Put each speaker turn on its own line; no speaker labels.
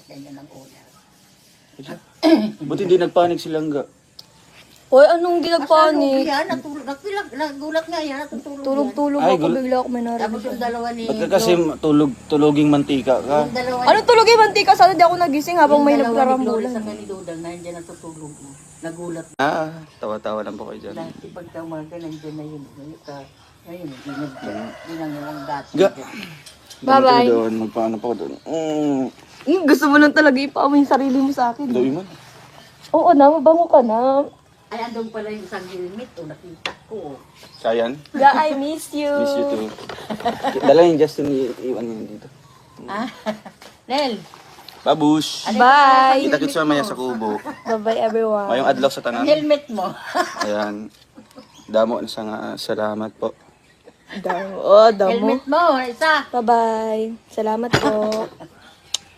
ganyan ang ulam.
Buti hindi nagpanik si Langga.
Hoy, anong di nagpanik?
Yan, nagulat nga yan, natutulog yan.
Tulog-tulog
Ay,
ako, bigla ako may
Tapos
narinig.
yung dalawa ni...
Ba't ka kasi tuloging mantika ka?
Yung dalawa
Ano tulog yung mantika? Sana di ako nagising habang may
Glory
naglarambulan.
sa kanidudang, nandiyan natutulog mo. Nagulat.
Tawa-tawa lang po kayo dyan.
Dati pagka umaga, nandiyan na yun. Ngayon, hindi nang yung dati.
Ga.
Bye-bye.
Doon, magpaano pa ko doon.
Gusto mo lang talaga ipaamoy yung sarili mo sa akin.
Doon man.
Oo na, mabango ka na.
Ay, andun pala yung isang helmet. Nakita ko.
Sayan.
Ga, I miss you.
Miss you too. Dala yung Justin, iwan niyo dito.
Ah, Nel.
Babush!
Bye.
Kita-kits mamaya sa kubo.
Bye-bye everyone.
Mayong adlaw sa tanan.
Helmet mo.
Ayan. Damo na sa salamat po.
Damo. Oh, damo.
Helmet mo, isa.
Bye-bye. Salamat po.